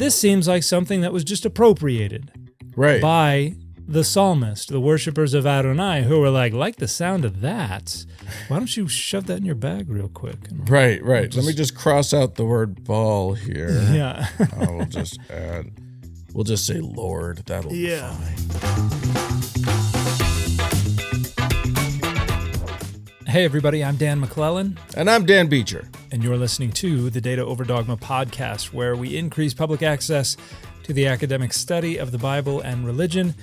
this seems like something that was just appropriated by the psalmist, the worshipers of Adonai, who were like the sound of that. Why don't you shove that in your bag real quick? Right. Let me just cross out the word Baal here. Yeah. We'll just add. We'll just say Lord. That'll be fine. Hey, everybody. I'm Dan McClellan. And I'm Dan Beecher. And you're listening to the Data Over Dogma podcast, where we increase public access to the academic study of the Bible and religion,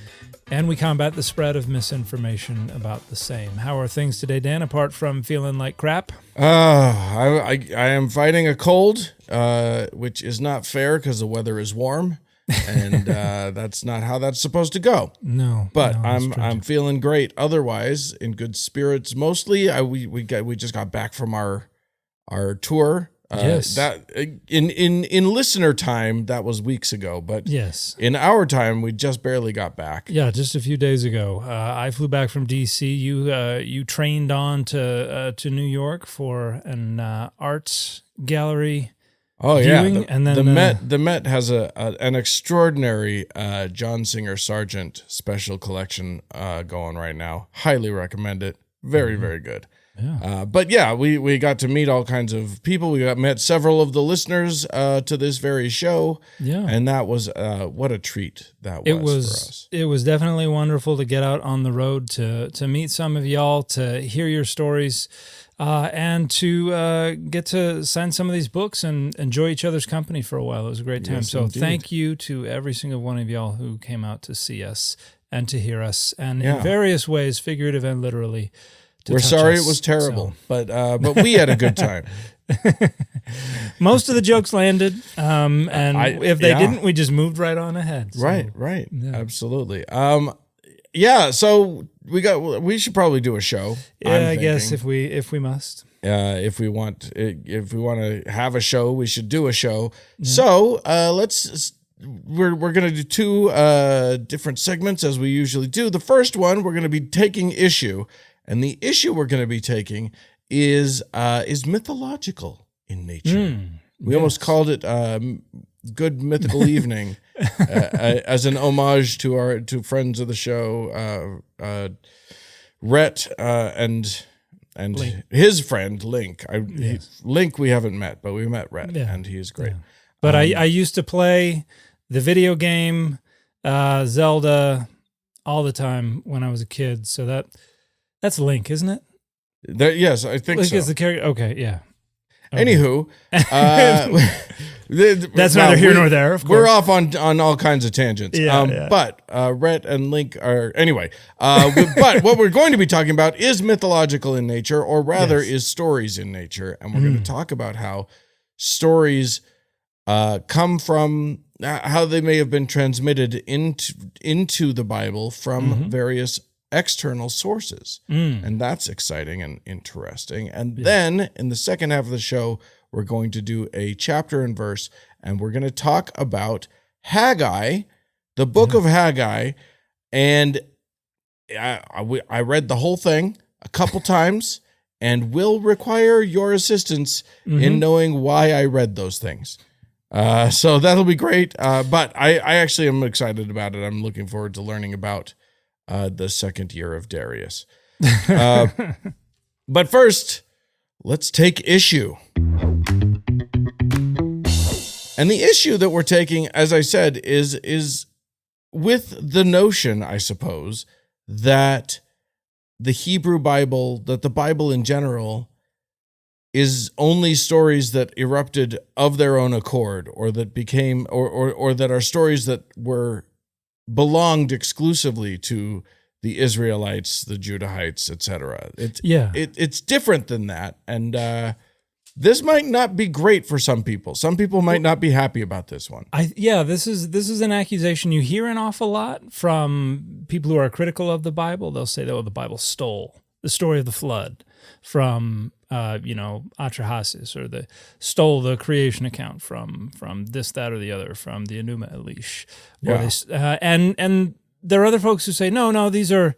and we combat the spread of misinformation about the same. How are things today, Dan, apart from feeling like crap? I am fighting a cold, which is not fair because the weather is warm, and that's not how that's supposed to go. No, but I'm feeling great. Otherwise, in good spirits. Mostly, we just got back from our tour. Yes. That in listener time, that was weeks ago, but yes, in our time, we just barely got back. Yeah, just a few days ago. I flew back from D.C. You trained on to New York for an arts gallery. Oh viewing, yeah, and then the Met has an extraordinary John Singer Sargent special collection going right now. Highly recommend it. Very very good. Yeah. But yeah, we got to meet all kinds of people. We met several of the listeners to this very show. Yeah. And that was what a treat that was for us. It was definitely wonderful to get out on the road to meet some of y'all, to hear your stories, and to get to sign some of these books and enjoy each other's company for a while. It was a great time. Yes, so indeed. Thank you to every single one of y'all who came out to see us and to hear us, and in various ways, figurative and literally. We're sorry it was terrible, but we had a good time. Most of the jokes landed, and if they didn't, we just moved right on ahead. So, right, yeah. Absolutely. So we should probably do a show. Yeah, I guess if we must. If we want to have a show, we should do a show. Yeah. So we're going to do two different segments as we usually do. The first one, we're going to be taking issue. And the issue we're going to be taking is mythological in nature. We almost called it Good Mythical Evening as an homage to friends of the show, Rhett and Link. His friend Link. Link we haven't met, but we met Rhett, and he's great. Yeah. But I used to play the video game Zelda all the time when I was a kid, so that's Link, isn't it? Yes, I think Link so. is the character. Okay, yeah. Okay. Anywho, that's neither here nor there. Of course, we're off on all kinds of tangents. Yeah. But Rhett and Link are anyway. But what we're going to be talking about is mythological in nature, or rather, is stories in nature, and we're going to talk about how stories come from how they may have been transmitted into the Bible from various external sources. And that's exciting and interesting. And then in the second half of the show, we're going to do a chapter and verse, and we're going to talk about Haggai, the book of Haggai. And I read the whole thing a couple times and will require your assistance in knowing why I read those things. So that'll be great. But I actually am excited about it. I'm looking forward to learning about the second year of Darius. But first, let's take issue. And the issue that we're taking, as I said, is with the notion, I suppose, that the Hebrew Bible, that the Bible in general, is only stories that erupted of their own accord, or that became, or that are stories that belonged exclusively to the Israelites, the Judahites, etc. It's different than that, and this might not be great for some people. Some people might not be happy about this one. This is an accusation you hear an awful lot from people who are critical of the Bible. They'll say, "Oh, the Bible stole the story of the flood from Atrahasis, or stole the creation account from this, that, or the other, from the Enuma Elish." And there are other folks who say, no, these are,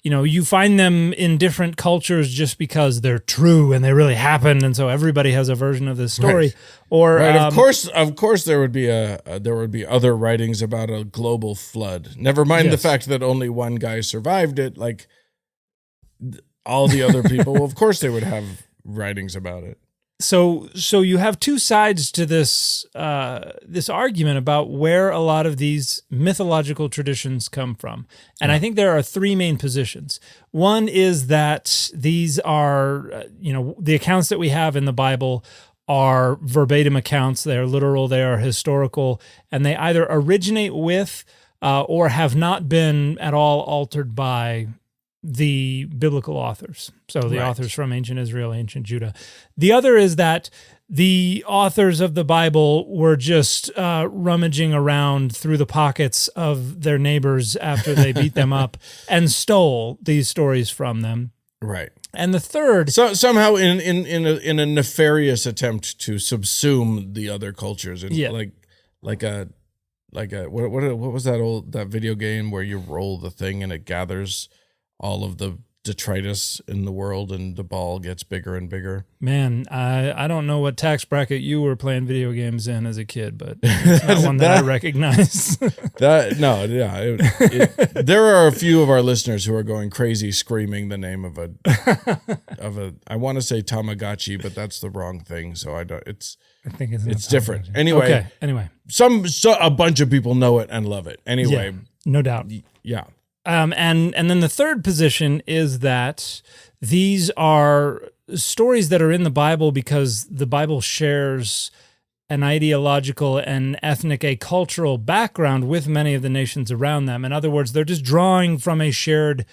you find them in different cultures just because they're true and they really happened, and so everybody has a version of this story. Right. Or right. Of course, there would be other writings about a global flood. Never mind the fact that only one guy survived it. Like all the other people, of course, they would have writings about it. So you have two sides to this this argument about where a lot of these mythological traditions come from. And I think there are three main positions. One is that these are, the accounts that we have in the Bible are verbatim accounts. They are literal, they are historical, and they either originate with or have not been at all altered by the biblical authors. So the authors from ancient Israel, ancient Judah. The other is that the authors of the Bible were just rummaging around through the pockets of their neighbors after they beat them up and stole these stories from them. Right. And the third, somehow in a nefarious attempt to subsume the other cultures, and what was that video game where you roll the thing and it gathers all of the detritus in the world and the ball gets bigger and bigger? Man, I don't know what tax bracket you were playing video games in as a kid, but it's not one that I recognize. There are a few of our listeners who are going crazy screaming the name of a I want to say Tamagotchi, but that's the wrong thing. So I think it's different. Anyway, a bunch of people know it and love it. Anyway, no doubt. Yeah. And then the third position is that these are stories that are in the Bible because the Bible shares an ideological and ethnic, a cultural background with many of the nations around them. In other words, they're just drawing from a shared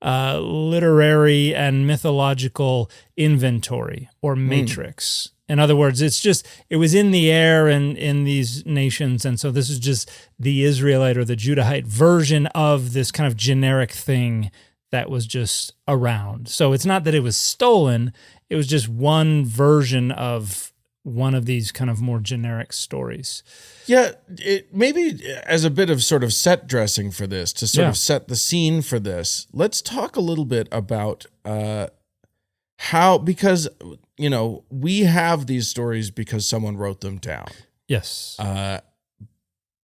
literary and mythological inventory or matrix. In other words, it was in the air in these nations, and so this is just the Israelite or the Judahite version of this kind of generic thing that was just around. So it's not that it was stolen, it was just one version of one of these kind of more generic stories. Yeah, maybe as a bit of sort of set dressing for this, to sort of set the scene for this, let's talk a little bit about how, because we have these stories because someone wrote them down. Yes.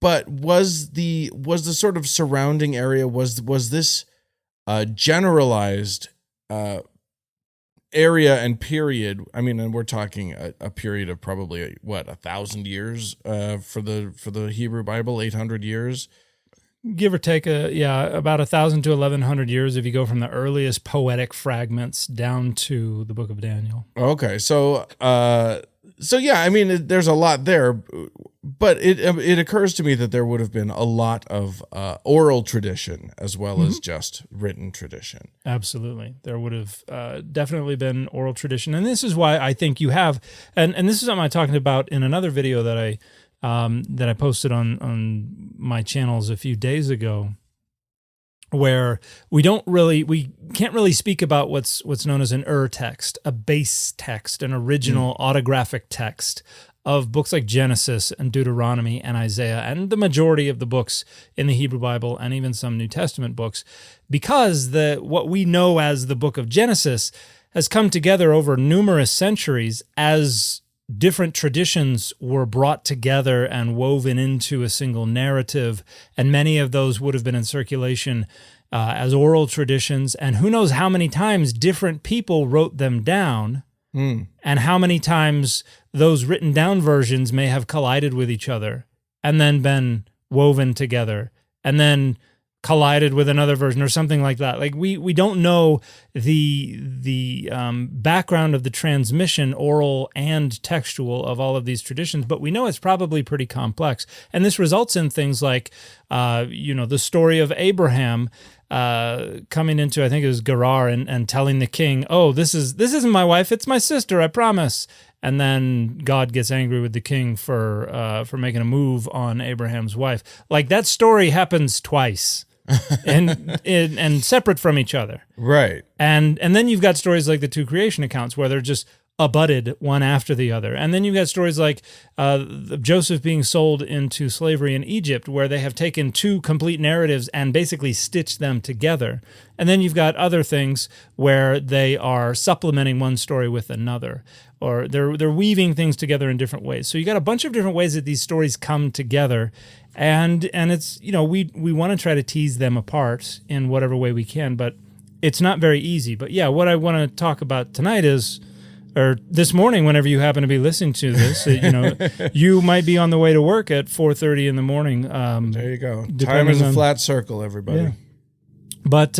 But was the sort of surrounding area, was this generalized area and period? I mean, and we're talking a period of probably 1,000 years for the Hebrew Bible, 800 years. Give or take about 1,000 to 1,100 years if you go from the earliest poetic fragments down to the book of Daniel. Okay, so yeah, I mean, there's a lot there, but it occurs to me that there would have been a lot of oral tradition as well as just written tradition. Absolutely, there would have definitely been oral tradition, and this is why I think you have, and this is something I talked about in another video that I posted on my channels a few days ago, where we can't really speak about what's known as an text, a base text, an original autographic text of books like Genesis and Deuteronomy and Isaiah and the majority of the books in the Hebrew Bible and even some New Testament books, because what we know as the book of Genesis has come together over numerous centuries as different traditions were brought together and woven into a single narrative, and many of those would have been in circulation as oral traditions, and who knows how many times different people wrote them down, and how many times those written down versions may have collided with each other and then been woven together and then collided with another version or something like that. Like we don't know the background of the transmission, oral and textual, of all of these traditions, but we know it's probably pretty complex. And this results in things like, the story of Abraham coming into, I think it was Gerar, and telling the king, "Oh, this isn't my wife; it's my sister. I promise." And then God gets angry with the king for making a move on Abraham's wife. Like, that story happens twice. and separate from each other. Right. And then you've got stories like the two creation accounts where they're just abutted one after the other. And then you've got stories like Joseph being sold into slavery in Egypt, where they have taken two complete narratives and basically stitched them together. And then you've got other things where they are supplementing one story with another, or they're weaving things together in different ways. So you got a bunch of different ways that these stories come together, and it's, we want to try to tease them apart in whatever way we can, but it's not very easy. But yeah, what I want to talk about tonight is, or this morning, whenever you happen to be listening to this, you might be on the way to work at 4:30 in the morning. There you go. Time is a flat circle, everybody. Yeah. But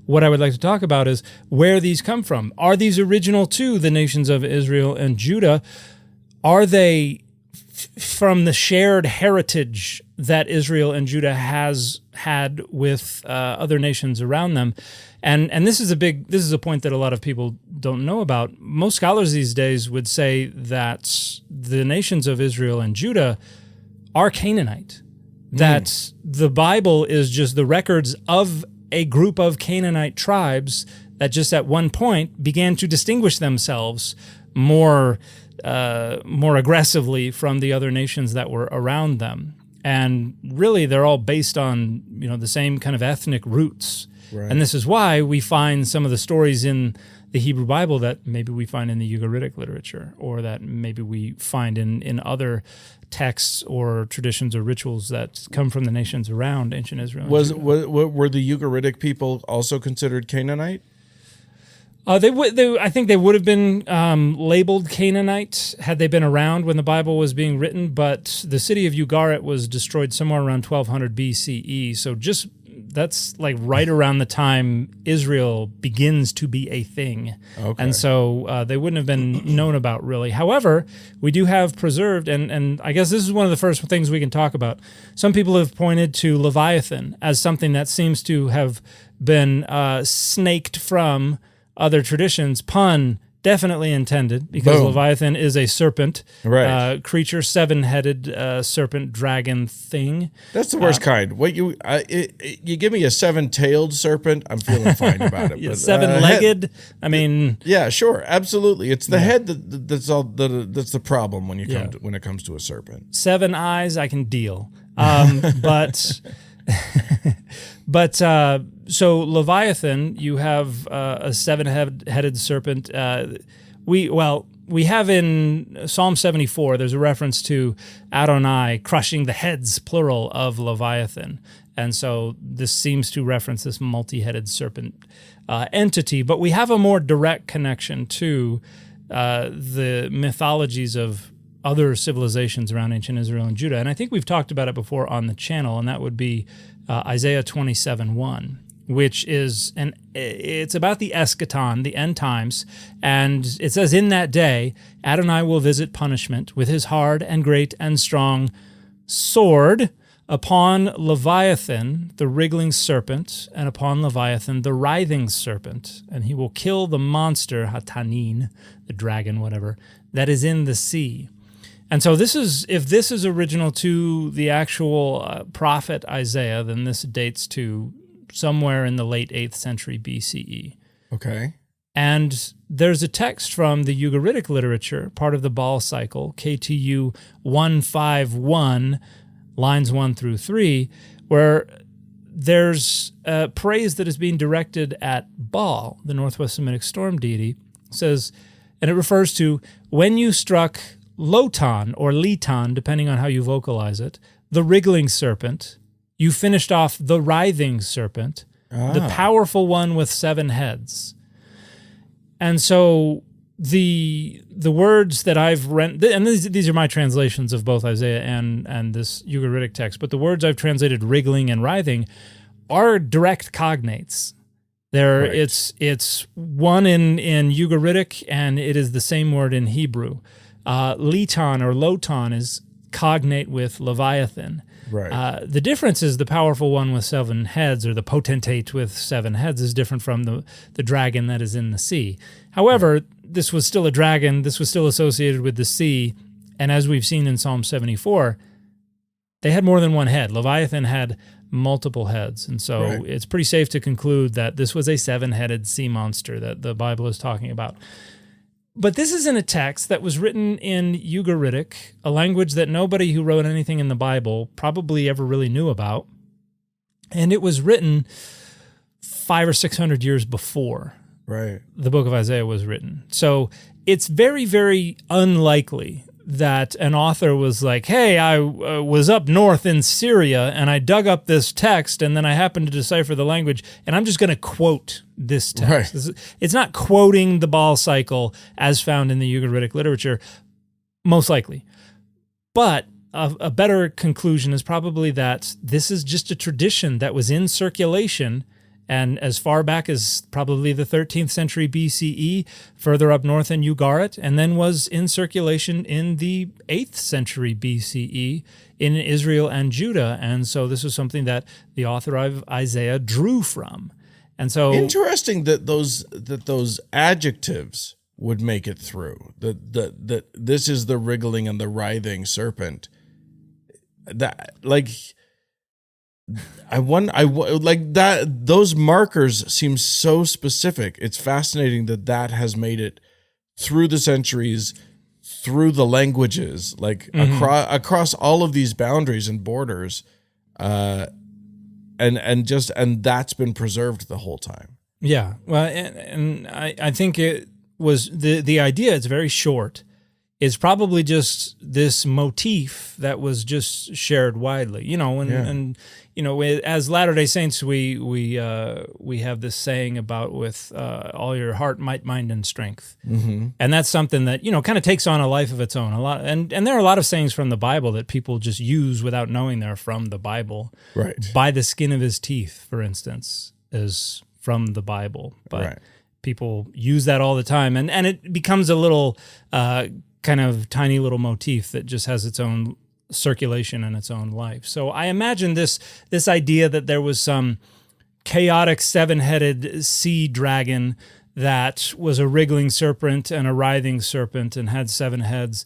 what I would like to talk about is where these come from. Are these original to the nations of Israel and Judah? Are they from the shared heritage that Israel and Judah has had with other nations around them? And this is a point that a lot of people don't know about. Most scholars these days would say that the nations of Israel and Judah are Canaanite. That the Bible is just the records of a group of Canaanite tribes that just at one point began to distinguish themselves more aggressively from the other nations that were around them. And really, they're all based on the same kind of ethnic roots. Right. And this is why we find some of the stories in the Hebrew Bible that maybe we find in the Ugaritic literature, or that maybe we find in other texts or traditions or rituals that come from the nations around ancient Israel. Were the Ugaritic people also considered Canaanite? I think they would have been labeled Canaanite had they been around when the Bible was being written, but the city of Ugarit was destroyed somewhere around 1200 BCE, so that's like right around the time Israel begins to be a thing. Okay. And so they wouldn't have been known about really. However, we do have preserved, and I guess this is one of the first things we can talk about. Some people have pointed to Leviathan as something that seems to have been snaked from other traditions. Pun definitely intended, because Boom. Leviathan is a serpent creature, seven-headed serpent dragon thing. That's the worst kind. What you give me a seven-tailed serpent, I'm feeling fine about it. But, seven-legged. Yeah, sure, absolutely. It's the head that's the problem when when it comes to a serpent. 7 eyes, I can deal. So Leviathan, you have a seven-headed serpent. We have in Psalm 74, there's a reference to Adonai crushing the heads, plural, of Leviathan. And so this seems to reference this multi-headed serpent entity. But we have a more direct connection to the mythologies of other civilizations around ancient Israel and Judah. And I think we've talked about it before on the channel, and that would be Isaiah 27:1, which is it's about the eschaton, the end times, and it says, "In that day, Adonai will visit punishment with his hard and great and strong sword upon Leviathan, the wriggling serpent, and upon Leviathan, the writhing serpent, and he will kill the monster, Hatanin, the dragon, whatever, that is in the sea." And so if this is original to the actual prophet Isaiah, then this dates to somewhere in the late 8th century BCE. Okay. And there's a text from the Ugaritic literature, part of the Baal cycle, KTU 151, lines 1 through 3, where there's praise that is being directed at Baal, the Northwest Semitic storm deity. It says, and it refers to when you struck Lotan or Litan, depending on how you vocalize it, the wriggling serpent, you finished off the writhing serpent, the powerful one with 7 heads. And so the words that I've read, and these are my translations of both Isaiah and this Ugaritic text, but the words I've translated wriggling and writhing are direct cognates. It's one in Ugaritic, and it is the same word in Hebrew. Litan or Lotan is cognate with Leviathan. Right. The difference is the powerful one with 7 heads, or the potentate with 7 heads, is different from the dragon that is in the sea. However, this was still a dragon. This was still associated with the sea. And as we've seen in Psalm 74, they had more than one head. Leviathan had multiple heads. And so it's pretty safe to conclude that this was a 7-headed sea monster that the Bible is talking about. But this is in a text that was written in Ugaritic, a language that nobody who wrote anything in the Bible probably ever really knew about. And it was written 500 or 600 years before the book of Isaiah was written. So it's very, very unlikely that an author was like, hey, I was up north in Syria and I dug up this text and then I happened to decipher the language and I'm just going to quote this text. Right. It's not quoting the Baal cycle as found in the Ugaritic literature, most likely. But a better conclusion is probably that this is just a tradition that was in circulation and as far back as probably the 13th century BCE, further up north in Ugarit, and then was in circulation in the 8th century BCE in Israel and Judah. And so this was something that the author of Isaiah drew from. And so interesting that those adjectives would make it through. That this is the wriggling and the writhing serpent. That like that. Those markers seem so specific. It's fascinating that has made it through the centuries, through the languages, like across all of these boundaries and borders, and that's been preserved the whole time. Yeah, well, and I think it was the idea. It's very short. It's probably just this motif that was just shared widely, and as Latter-day Saints, we have this saying about with all your heart, might, mind, and strength, and that's something that kind of takes on a life of its own. A lot, and there are a lot of sayings from the Bible that people just use without knowing they're from the Bible. Right. By the skin of his teeth, for instance, is from the Bible, but people use that all the time, and it becomes a little kind of tiny little motif that just has its own circulation and its own life. So I imagine this idea that there was some chaotic seven-headed sea dragon that was a wriggling serpent and a writhing serpent and had seven heads,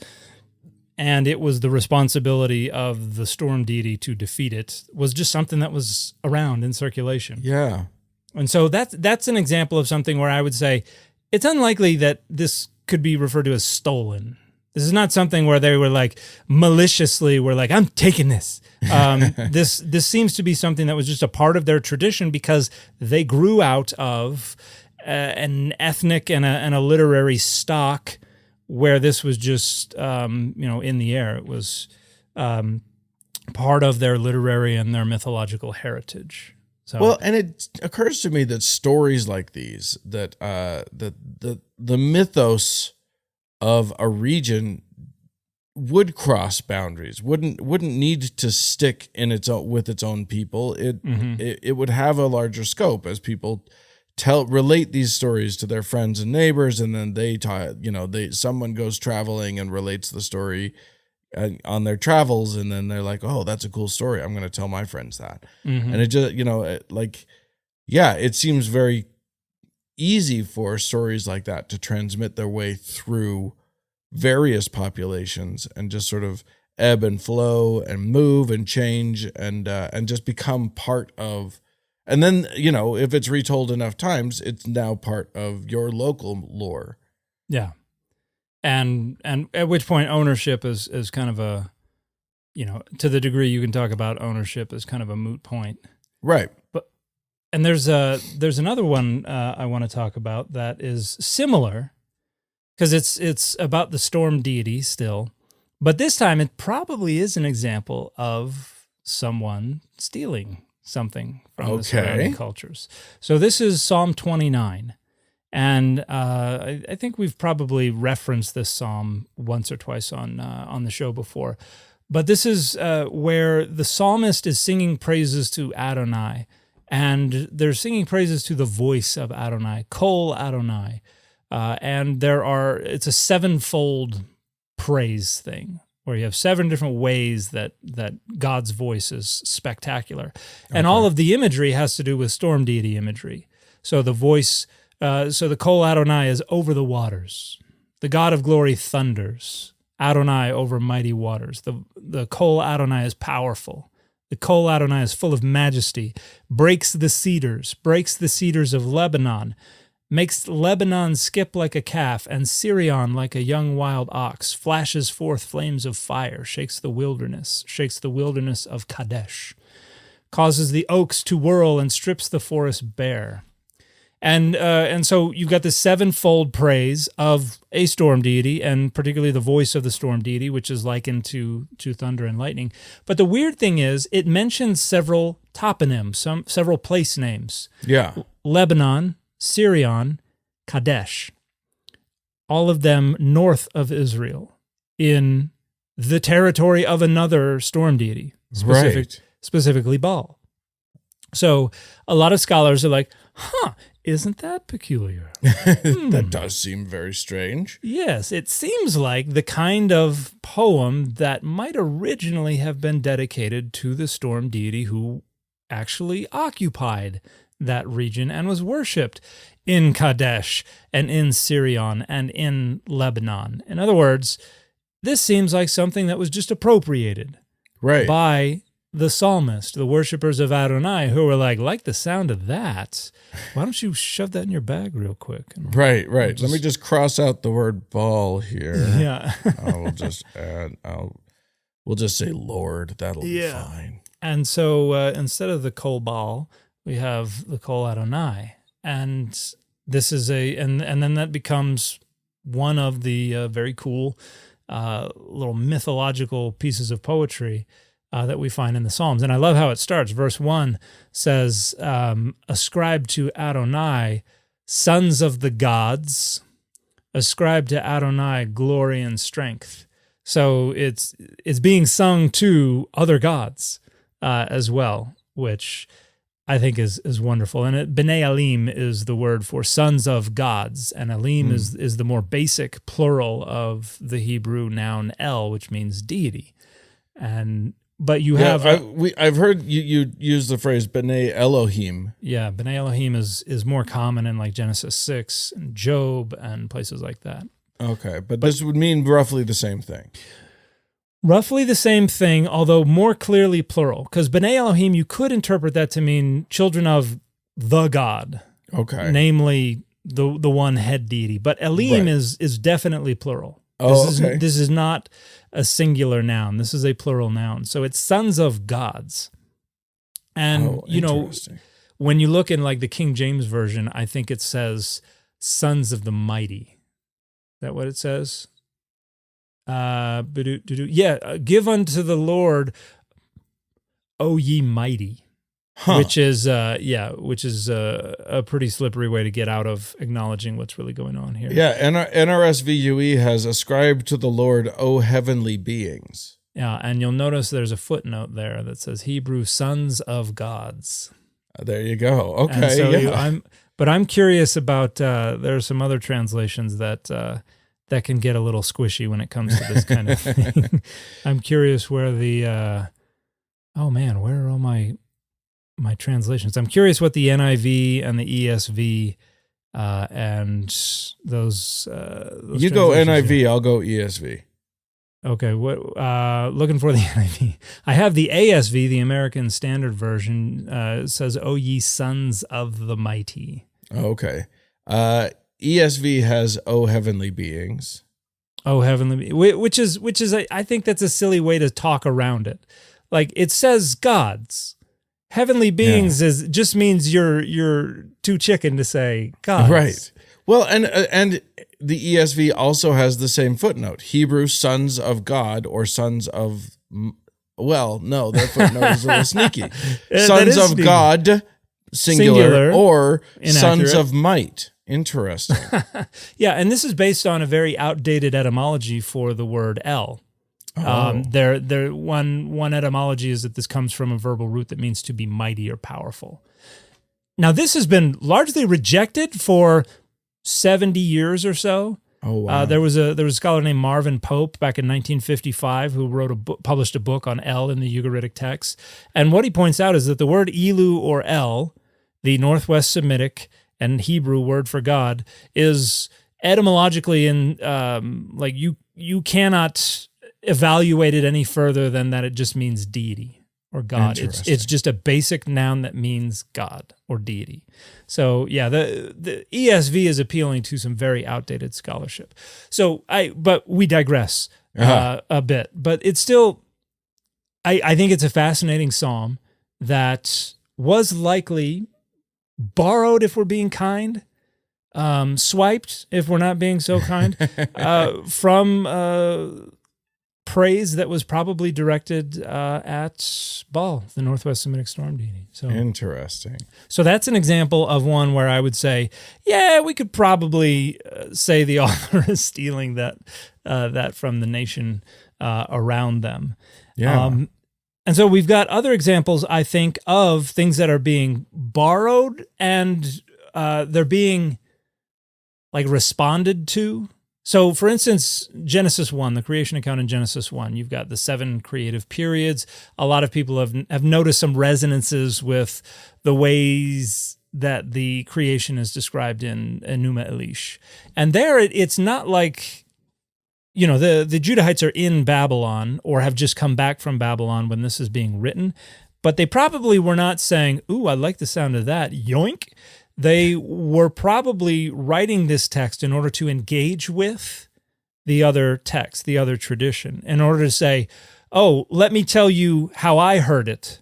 and it was the responsibility of the storm deity to defeat it, was just something that was around in circulation. Yeah. And so that's an example of something where I would say it's unlikely that this could be referred to as stolen. This is not something where they were like maliciously were like, I'm taking this. This seems to be something that was just a part of their tradition because they grew out of an ethnic and a literary stock where this was just in the air. It was part of their literary and their mythological heritage. So. Well, and it occurs to me that stories like these, that the mythos of a region would cross boundaries, wouldn't need to stick in with its own people. It would have a larger scope as people relate these stories to their friends and neighbors, and then someone goes traveling and relates the story on their travels, and then they're like, oh, that's a cool story, I'm going to tell my friends that. And it just it seems very easy for stories like that to transmit their way through various populations and just sort of ebb and flow and move and change and just become part of. And then, if it's retold enough times, it's now part of your local lore. Yeah. And at which point ownership is kind of a, to the degree you can talk about ownership is kind of a moot point. Right. And there's another one I want to talk about that is similar, because it's about the storm deity still, but this time it probably is an example of someone stealing something from the surrounding cultures. So this is Psalm 29, and I think we've probably referenced this psalm once or twice on the show before, but this is where the psalmist is singing praises to Adonai. And they're singing praises to the voice of Adonai, Kol Adonai. And it's a sevenfold praise thing, where you have seven different ways that God's voice is spectacular. And all of the imagery has to do with storm deity imagery. So the voice, the Kol Adonai is over the waters. The God of glory thunders. Adonai over mighty waters. The Kol Adonai is powerful. The Kol Adonai is full of majesty, breaks the cedars of Lebanon. makes Lebanon skip like a calf, and Sirion like a young wild ox, flashes forth flames of fire, shakes the wilderness of Kadesh, causes the oaks to whirl and strips the forest bare. And so you've got this sevenfold praise of a storm deity, and particularly the voice of the storm deity, which is likened to thunder and lightning. But the weird thing is, it mentions several toponyms, several place names. Yeah. Lebanon, Sirion, Kadesh, all of them north of Israel, in the territory of another storm deity, specifically Baal. So a lot of scholars are like, isn't that peculiar? That does seem very strange. Yes, it seems like the kind of poem that might originally have been dedicated to the storm deity who actually occupied that region and was worshipped in Kadesh and in Sirion and in Lebanon. In other words, this seems like something that was just appropriated by the psalmist, the worshipers of Adonai, who were like the sound of that. Why don't you shove that in your bag real quick? Right. Let me just cross out the word Baal here. Yeah. We'll just say Lord. That'll be fine. And so instead of the Kol Baal, we have the Kol Adonai. And this is and then that becomes one of the very cool little mythological pieces of poetry that we find in the Psalms. And I love how it starts. Verse 1 says, ascribe to Adonai, sons of the gods, ascribe to Adonai glory and strength. So it's being sung to other gods as well, which I think is wonderful. And B'nai Elim is the word for sons of gods, and Elim is the more basic plural of the Hebrew noun El, which means deity. But you have... I've heard you use the phrase B'nai Elohim. Yeah, B'nai Elohim is more common in like Genesis 6 and Job and places like that. Okay, but this would mean roughly the same thing. Roughly the same thing, although more clearly plural. Because B'nai Elohim, you could interpret that to mean children of the God. Okay. Namely, the one head deity. But Elim is definitely plural. This is not a singular noun. This is a plural noun. So it's sons of gods. And, when you look in like the King James Version, I think it says sons of the mighty. Is that what it says? Give unto the Lord, O ye mighty. Which is a pretty slippery way to get out of acknowledging what's really going on here. Yeah, NRSVUE has ascribed to the Lord, O heavenly beings. Yeah, and you'll notice there's a footnote there that says Hebrew sons of gods. There you go. Okay. So I'm curious about there are some other translations that can get a little squishy when it comes to this kind of thing. I'm curious where where are all my translations? I'm curious what the NIV and the ESV and those you go NIV, I'll go ESV. Okay, looking for the NIV. I have the ASV, the American Standard Version. It says, "O ye sons of the mighty." Okay. ESV has "O heavenly beings." Oh, heavenly, which is I think that's a silly way to talk around it. Like it says gods. Heavenly beings just means you're too chicken to say gods. Right. Well, and the ESV also has the same footnote. Hebrew sons of God or sons of that footnote is a little sneaky. Sons of sneaky. God singular or inaccurate. Sons of might. Interesting. Yeah, and this is based on a very outdated etymology for the word El. One etymology is that this comes from a verbal root that means to be mighty or powerful. Now, this has been largely rejected for 70 years or so. Oh, wow. There was a scholar named Marvin Pope back in 1955 who published a book on El in the Ugaritic text. And what he points out is that the word Elu or El, the Northwest Semitic and Hebrew word for God, is etymologically you cannot evaluate it any further than that it just means deity. or God. It's just a basic noun that means God or deity. So yeah, the ESV is appealing to some very outdated scholarship. But we digress a bit. But it's still, I think it's a fascinating psalm that was likely borrowed, if we're being kind, swiped, if we're not being so kind, from praise that was probably directed at Baal, the Northwest Semitic storm deity. So interesting. So that's an example of one where I would say, yeah, we could probably say the author is stealing that from the nation around them. Yeah. And so we've got other examples, I think, of things that are being borrowed and they're being like responded to. So, for instance, Genesis 1, the creation account in Genesis 1, you've got the 7 creative periods. A lot of people have noticed some resonances with the ways that the creation is described in Enuma Elish. And there, it's not like, the Judahites are in Babylon or have just come back from Babylon when this is being written, but they probably were not saying, ooh, I like the sound of that, yoink. They were probably writing this text in order to engage with the other text, the other tradition, in order to say, oh, let me tell you how I heard it.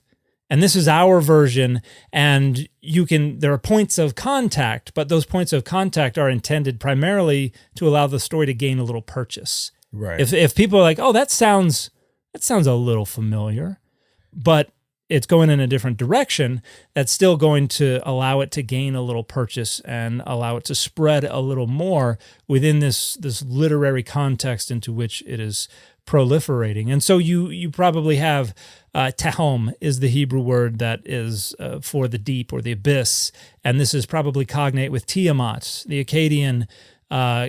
And this is our version, and there are points of contact, but those points of contact are intended primarily to allow the story to gain a little purchase. Right. If people are like, oh, that sounds a little familiar, but it's going in a different direction, that's still going to allow it to gain a little purchase and allow it to spread a little more within this literary context into which it is proliferating. And so you probably have tehom is the Hebrew word that is for the deep or the abyss, and this is probably cognate with Tiamat, the Akkadian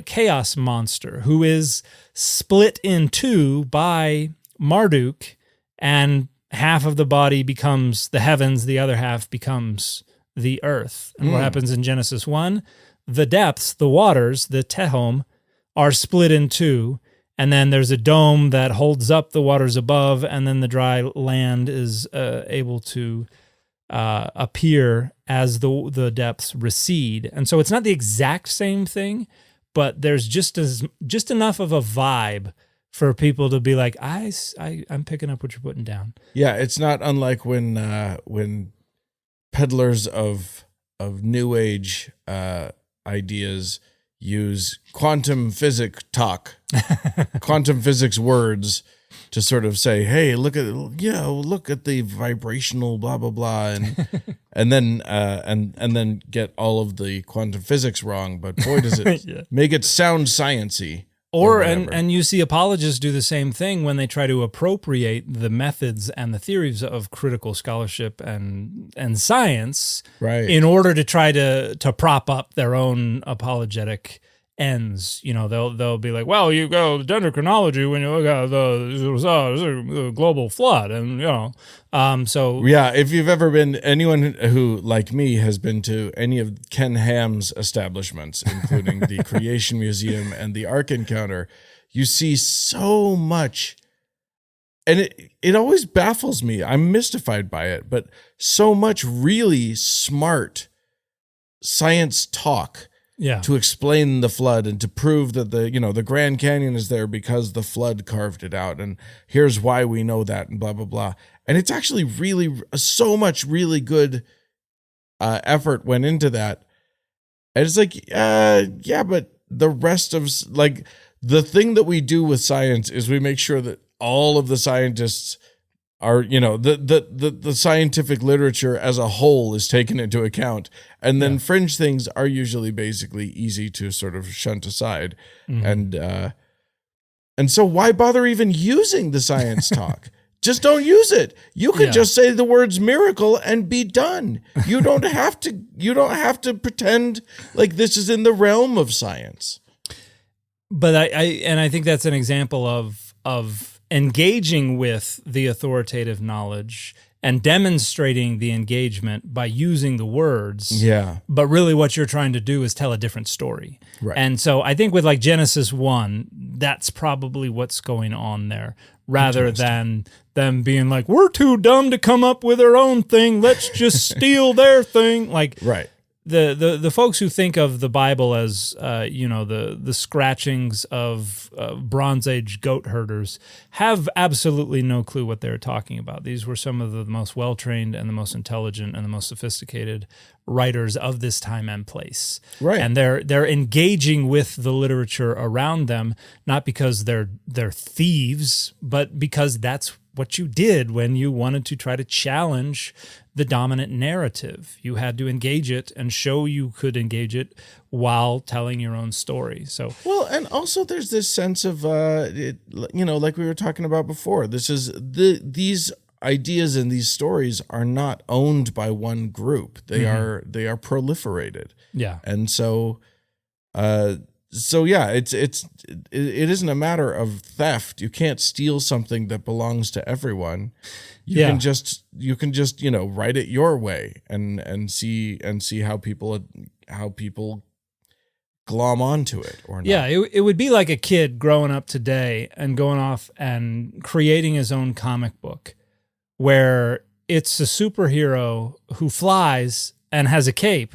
chaos monster, who is split in two by Marduk, and half of the body becomes the heavens, the other half becomes the earth. And what happens in Genesis 1? The depths, the waters, the tehom, are split in two, and then there's a dome that holds up the waters above, and then the dry land is able to appear as the depths recede. And so it's not the exact same thing, but there's just enough of a vibe for people to be like, I'm picking up what you're putting down. Yeah, it's not unlike when peddlers of new age ideas use quantum physics quantum physics words to sort of say, hey, look at the vibrational blah blah blah, and then get all of the quantum physics wrong. But boy, does it make it sound sciencey. And you see apologists do the same thing when they try to appropriate the methods and the theories of critical scholarship and science, right, in order to try to prop up their own apologetic ends. They'll be like, well, you go dendrochronology when you look at the global flood, and so yeah, if you've ever been, anyone who like me has been to any of Ken Ham's establishments, including the Creation Museum and the Ark Encounter, you see so much, and it always baffles me. I'm mystified by it, but so much really smart science talk. Yeah. To explain the flood and to prove that the Grand Canyon is there because the flood carved it out, and here's why we know that, and blah blah blah. And it's actually really so much really good effort went into that. And it's like, yeah, but the rest of the thing that we do with science is we make sure that all of the scientists are, the scientific literature as a whole is taken into account. And then fringe things are usually basically easy to sort of shunt aside. Mm-hmm. And so why bother even using the science talk? Just don't use it. You could just say the words miracle and be done. You don't have to pretend like this is in the realm of science. But I think that's an example of engaging with the authoritative knowledge and demonstrating the engagement by using the words. Yeah. But really what you're trying to do is tell a different story. Right. And so I think with like Genesis 1, that's probably what's going on there, rather than them being like, we're too dumb to come up with our own thing. Let's just steal their thing. Like, Right. The folks who think of the Bible as the scratchings of Bronze Age goat herders have absolutely no clue what they're talking about. These were some of the most well-trained and the most intelligent and the most sophisticated writers of this time and place. Right. And they're engaging with the literature around them, not because they're thieves, but because that's what you did when you wanted to try to challenge the dominant narrative. You had to engage it and show you could engage it while telling your own story. So, well, and also there's this sense of, like we were talking about before, these ideas and these stories are not owned by one group. They are proliferated. Yeah. And so, yeah, it isn't a matter of theft. You can't steal something that belongs to everyone. You can just write it your way and see how people glom onto it or not. Yeah, it would be like a kid growing up today and going off and creating his own comic book where it's a superhero who flies and has a cape,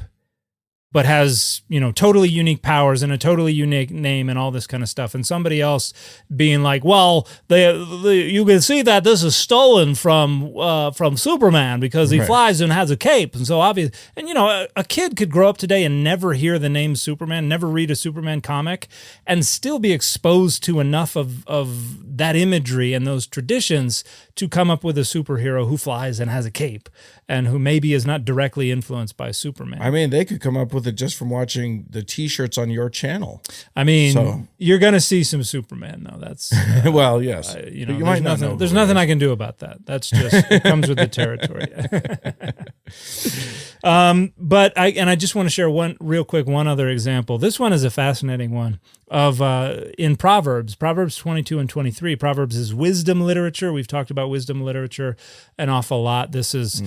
but has, totally unique powers and a totally unique name and all this kind of stuff. And somebody else being like, well, you can see that this is stolen from Superman because he flies and has a cape. And so obvious. And, a kid could grow up today and never hear the name Superman, never read a Superman comic, and still be exposed to enough of that imagery and those traditions to come up with a superhero who flies and has a cape and who maybe is not directly influenced by Superman. I mean, they could come up with it just from watching the T-shirts on your channel. I mean, you're going to see some Superman, though. That's well, yes. You might not know. There's nothing I can do about that. That's just it comes with the territory. But I just want to share one other example. This one is a fascinating one of in Proverbs 22 and 23. Proverbs is wisdom literature. We've talked about wisdom literature an awful lot. This is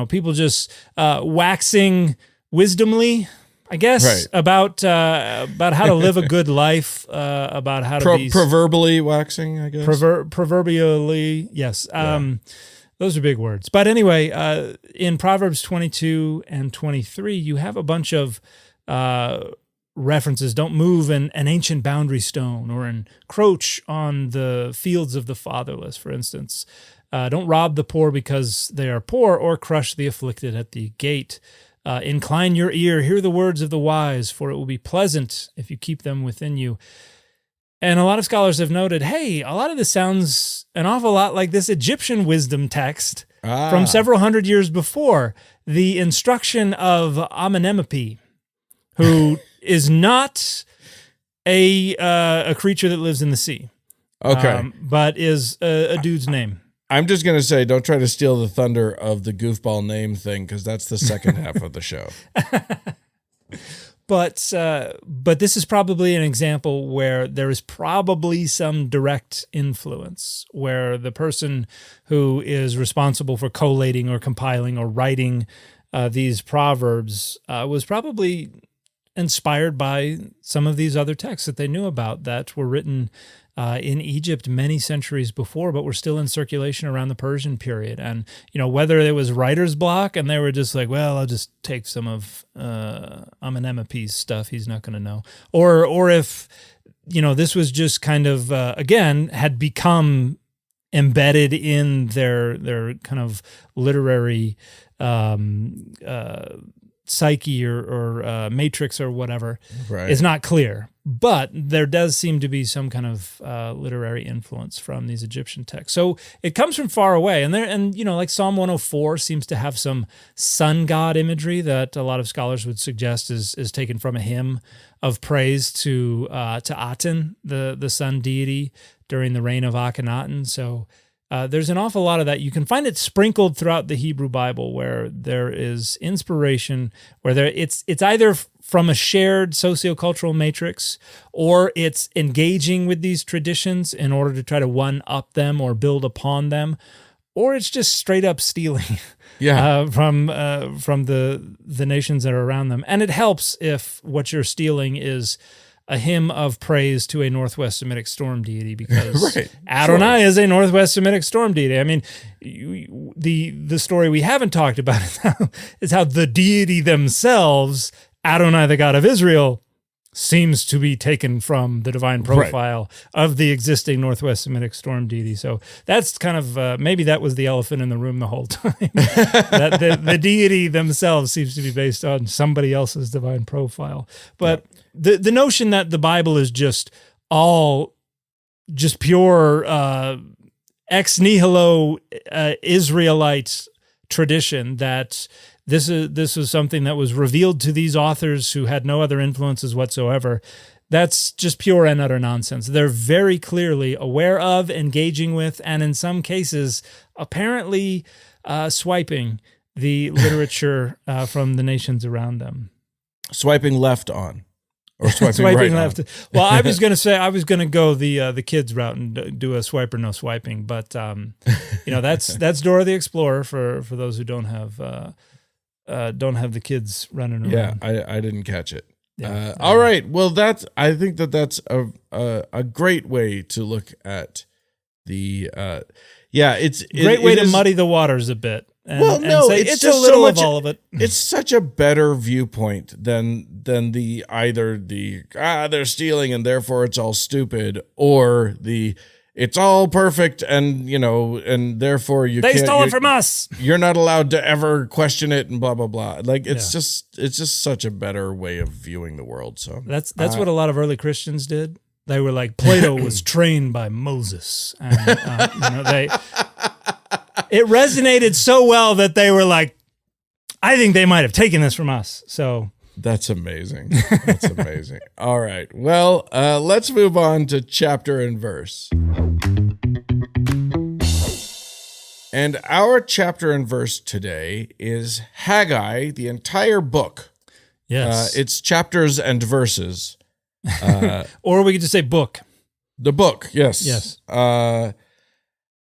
people just waxing wisdomly, I guess, right, about how to live a good life, about how to be proverbially waxing, I guess. Proverbially, yes. Those are big words. But anyway, in Proverbs 22 and 23, you have a bunch of references. Don't move an ancient boundary stone or encroach on the fields of the fatherless, for instance. Don't rob the poor because they are poor or crush the afflicted at the gate. Incline your ear, hear the words of the wise, for it will be pleasant if you keep them within you. And a lot of scholars have noted, hey, a lot of this sounds an awful lot like this Egyptian wisdom text from several hundred years before, the instruction of Amenemope, who is not a creature that lives in the sea, but is a dude's name. I'm just going to say, don't try to steal the thunder of the goofball name thing, because that's the second half of the show. But this is probably an example where there is probably some direct influence, where the person who is responsible for collating or compiling or writing these proverbs was probably inspired by some of these other texts that they knew about that were written in Egypt many centuries before, but were still in circulation around the Persian period. And, whether it was writer's block and they were just like, well, I'll just take some of Amenemope's stuff, he's not going to know. Or if, this was just kind of, again, had become embedded in their kind of literary psyche or matrix or whatever, right, is not clear. But there does seem to be some kind of literary influence from these Egyptian texts. So it comes from far away, and like Psalm 104 seems to have some sun god imagery that a lot of scholars would suggest is taken from a hymn of praise to Aten, the sun deity, during the reign of Akhenaten. So there's an awful lot of that. You can find it sprinkled throughout the Hebrew Bible, where there is inspiration, where it's either from a shared sociocultural matrix, or it's engaging with these traditions in order to try to one-up them or build upon them, or it's just straight up stealing. Yeah. From the nations that are around them. And it helps if what you're stealing is a hymn of praise to a Northwest Semitic storm deity, because Right. Adonai is a Northwest Semitic storm deity. I mean, the story we haven't talked about is how the deity themselves, Adonai, the God of Israel, seems to be taken from the divine profile of the existing Northwest Semitic storm deity. So that's kind of, maybe that was the elephant in the room the whole time. That the deity themselves seems to be based on somebody else's divine profile. But the notion that the Bible is just pure ex nihilo Israelite tradition, that this was something that was revealed to these authors who had no other influences whatsoever. That's just pure and utter nonsense. They're very clearly aware of, engaging with, and in some cases, apparently swiping the literature from the nations around them. Swiping left on. Or swiping right left. On. Well, I was going to go the kids route and do a swipe or no swiping, but that's Dora the Explorer for those who don't have the kids running around. Yeah, I didn't catch it. Yeah. All right. Well, I think that's a great way to look at the it's a great way to muddy the waters a bit. And say it's just a little of all of it. It's such a better viewpoint than either they're stealing and therefore it's all stupid, or it's all perfect and and therefore they stole it from us. You're not allowed to ever question it and blah blah blah. Like it's just such a better way of viewing the world. So that's what a lot of early Christians did. They were like, Plato was trained by Moses, and it resonated so well that they were like, I think they might have taken this from us. So that's amazing. That's amazing. All right. Well, let's move on to chapter and verse. And our chapter and verse today is Haggai, the entire book. Yes. It's chapters and verses. Or we could just say book. The book, yes. Yes. And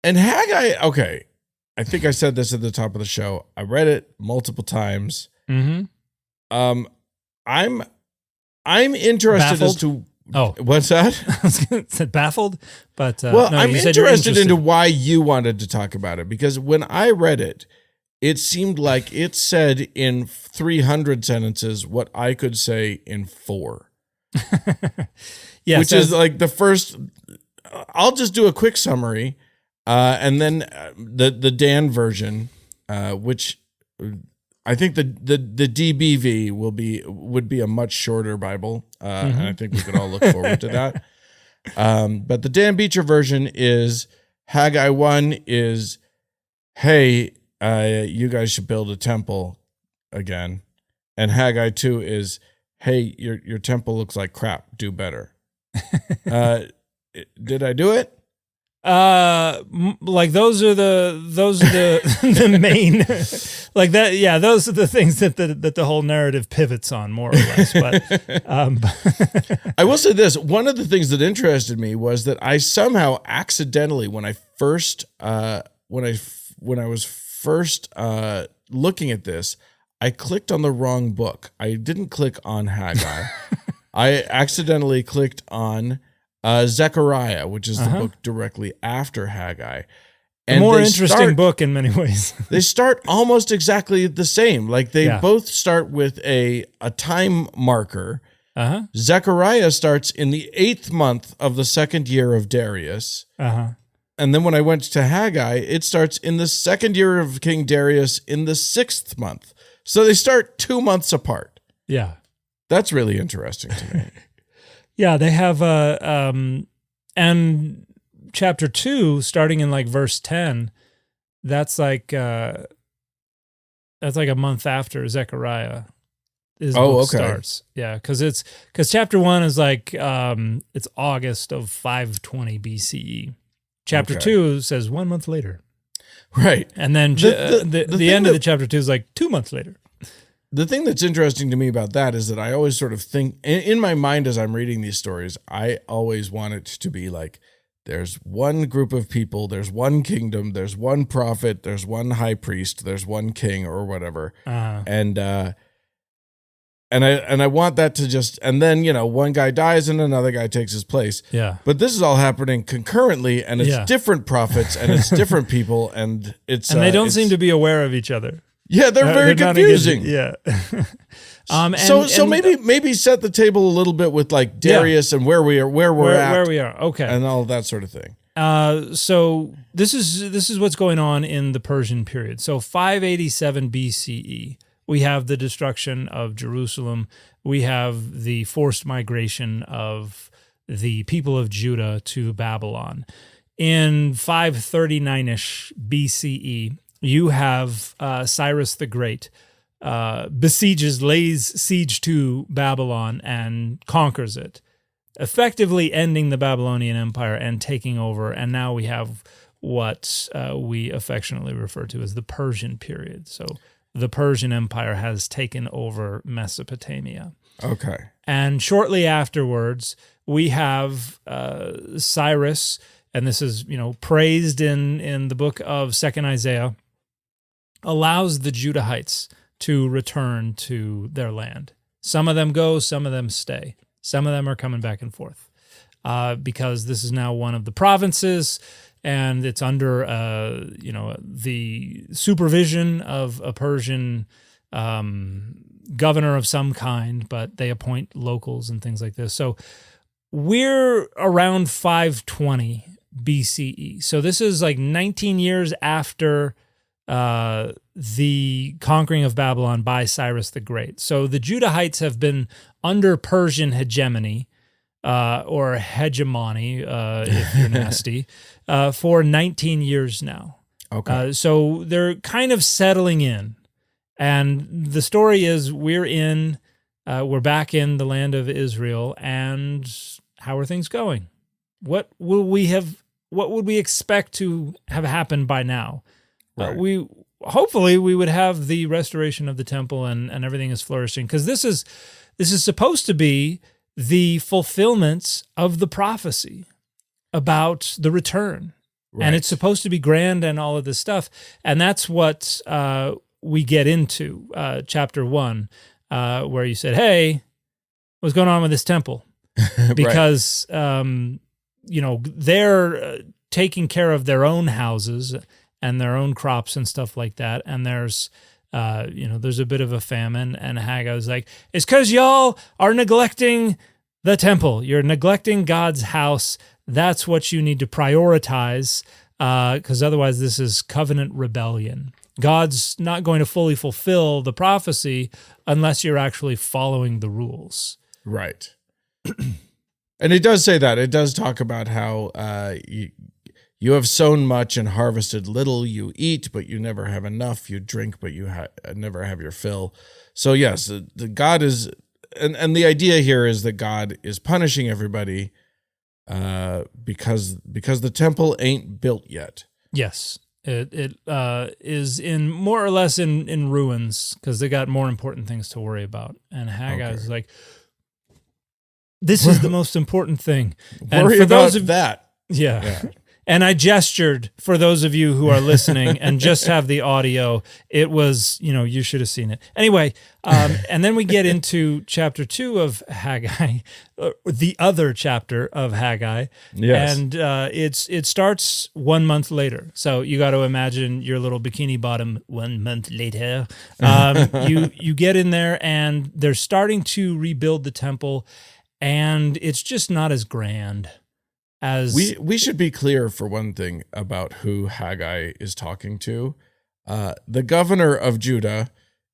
Haggai, okay, I think I said this at the top of the show. I read it multiple times. Mm-hmm. I'm interested baffled? as to what's that? I was going to say baffled, but I'm interested into why you wanted to talk about it, because when I read it, it seemed like it said in 300 sentences what I could say in 4. Yes, which is like the first. I'll just do a quick summary, and then the Dan version, which I think the DBV would be a much shorter Bible, and I think we could all look forward to that. But the Dan Beecher version is Haggai 1 is, hey, you guys should build a temple again, and Haggai 2 is, hey, your temple looks like crap. Do better. Did I do it? Like those are the the main, like that. Yeah, those are the things that the whole narrative pivots on, more or less. But I will say this: one of the things that interested me was that I somehow accidentally, when I was first looking at this, I clicked on the wrong book. I didn't click on Haggai. I accidentally clicked on Zechariah, which is the book directly after Haggai. And a more interesting book in many ways. They start almost exactly the same. Like they both start with a time marker. Zechariah starts in the 8th month of the 2nd year of Darius. And then when I went to Haggai, it starts in the 2nd year of King Darius in the 6th month. So they start 2 months apart. Yeah. That's really interesting to me. Yeah, they have and chapter 2, starting in like verse 10, that's like a month after Zechariah. Starts. Yeah, because chapter 1 is like it's August of 520 BCE. Chapter 2 says 1 month later. Right. And then the end of the chapter 2 is like 2 months later. The thing that's interesting to me about that is that I always sort of think in my mind as I'm reading these stories, I always want it to be like there's one group of people, there's one kingdom, there's one prophet, there's one high priest, there's one king or whatever. And I want that to just, and then, one guy dies and another guy takes his place. Yeah. But this is all happening concurrently, and it's different prophets and it's different people, and it's and they don't seem to be be of each other. Yeah, they're very confusing. Yeah. So maybe set the table a little bit with like Darius and where we're at. Where we are. Okay. And all that sort of thing. So this is what's going on in the Persian period. So 587 BCE. We have the destruction of Jerusalem. We have the forced migration of the people of Judah to Babylon. In 539-ish BCE, you have Cyrus the Great lays siege to Babylon and conquers it, effectively ending the Babylonian Empire and taking over. And now we have what we affectionately refer to as the Persian period. So the Persian Empire has taken over Mesopotamia. Okay. And shortly afterwards, we have Cyrus, and this is, praised in the book of 2nd Isaiah, allows the Judahites to return to their land. Some of them go, some of them stay. Some of them are coming back and forth because this is now one of the provinces, and it's under the supervision of a Persian governor of some kind, but they appoint locals and things like this. So we're around 520 BCE. So this is like 19 years after the conquering of Babylon by Cyrus the Great. So the Judahites have been under Persian hegemony, or hegemony, if you're nasty, for 19 years now. Okay. So they're kind of settling in. And the story is we're back in the land of Israel, and how are things going? What would we expect to have happened by now? Right. Hopefully we would have the restoration of the temple and everything is flourishing, because this is supposed to be the fulfillment of the prophecy about the return. Right. And it's supposed to be grand and all of this stuff. And that's what we get into chapter 1, where you said, hey, what's going on with this temple? Because, they're taking care of their own houses and their own crops and stuff like that. And there's a bit of a famine, and Haggai was like, it's because y'all are neglecting the temple. You're neglecting God's house. That's what you need to prioritize, because otherwise this is covenant rebellion. God's not going to fully fulfill the prophecy unless you're actually following the rules. Right. And it does say that. It does talk about how you have sown much and harvested little. You eat, but you never have enough. You drink, but you never have your fill. So yes, the God is, and the idea here is that God is punishing everybody because the temple ain't built yet. Yes, it is in more or less in ruins, because they got more important things to worry about. And Haggai is like, this is the most important thing. And worry about that. Yeah. And I gestured for those of you who are listening and just have the audio. It was, you should have seen it. Anyway, and then we get into chapter 2 of Haggai, the other chapter of Haggai. Yes. And it starts 1 month later. So you got to imagine your little bikini bottom 1 month later. You get in there, and they're starting to rebuild the temple, and it's just not as grand. As we should be clear, for one thing, about who Haggai is talking to. The governor of Judah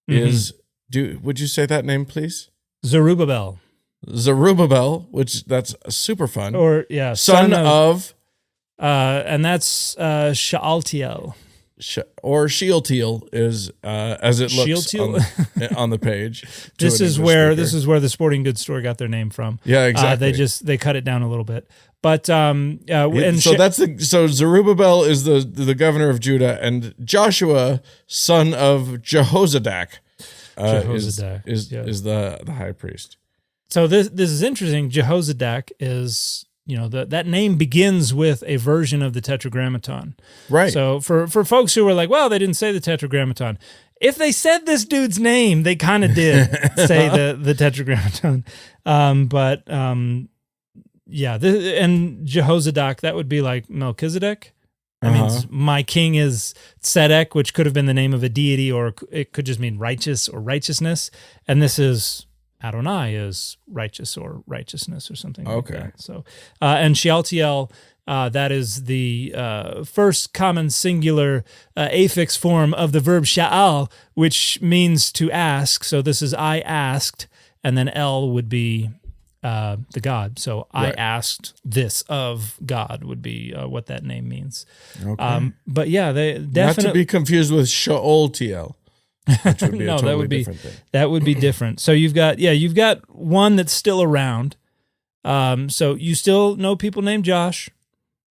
is, would you say that name, please? Zerubbabel, which that's super fun. Or yeah, son of and that's Shealtiel. Or Shealtiel is as it looks on the page. This is where the sporting goods store got their name from. Yeah, exactly. They cut it down a little bit. But so Zerubbabel is the governor of Judah, and Joshua, son of Jehozadak, is the high priest. So this is interesting. Jehozadak is that name begins with a version of the Tetragrammaton. Right. So for folks who were like, well, they didn't say the Tetragrammaton. If they said this dude's name, they kind of did say the Tetragrammaton. And Jehozadak, that would be like Melchizedek. That means my king is Tzedek, which could have been the name of a deity, or it could just mean righteous or righteousness. And this is Adonai is righteous or righteousness or something like that. So, and Shealtiel, that is the first common singular affix form of the verb sha'al, which means to ask. So this is I asked, and then El would be the God. So I asked this of God would be what that name means. Okay. But yeah, they definitely... Not to be confused with Shealtiel. Which would be that would be different. So you've got one that's still around. So you still know people named Josh.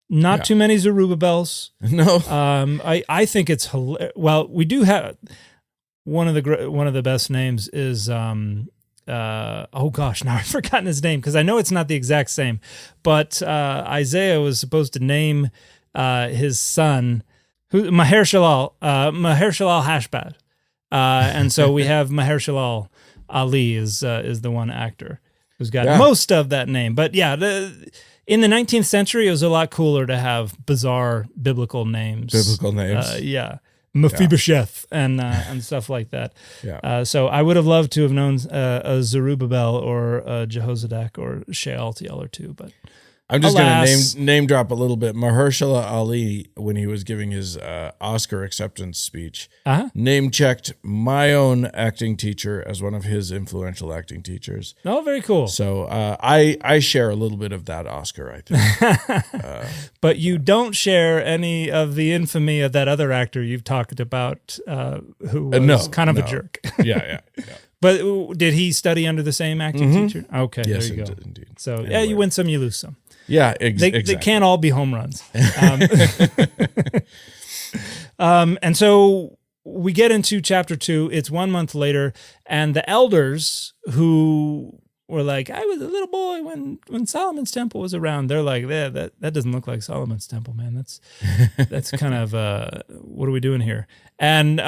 Not too many Zerubbabels. No. I think it's hilarious. Well, we do have one of the best names is oh gosh, now I've forgotten his name because I know it's not the exact same. But Isaiah was supposed to name his son Maher-shalal Hashbaz. And so we have Maher-shalal Ali is the one actor who's got most of that name. But yeah, in the 19th century, it was a lot cooler to have bizarre biblical names. Mephibosheth and stuff like that. Yeah. So I would have loved to have known a Zerubbabel or a Jehozadak or Shealtiel or two, but I'm just going to name drop a little bit. Mahershala Ali, when he was giving his Oscar acceptance speech, name checked my own acting teacher as one of his influential acting teachers. Oh, very cool. So I share a little bit of that Oscar, I think. But you don't share any of the infamy of that other actor you've talked about who was kind of a jerk. Yeah. But did he study under the same acting teacher? Okay, yes, there you go. Indeed. So anyway. You win some, you lose some. Yeah, exactly. They can't all be home runs. And so we get into chapter 2. It's 1 month later, and the elders who were like, I was a little boy when Solomon's temple was around. They're like, that doesn't look like Solomon's temple, man. That's kind of, what are we doing here? And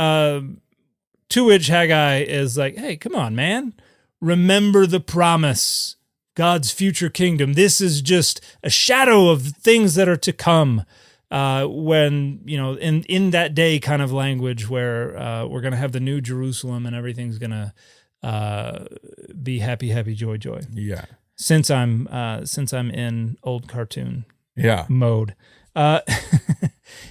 to which Haggai is like, hey, come on, man. Remember the promise. God's future kingdom. This is just a shadow of things that are to come. When in that day kind of language where we're going to have the new Jerusalem and everything's going to be happy, happy, joy, joy. Yeah. Since I'm in old cartoon mode.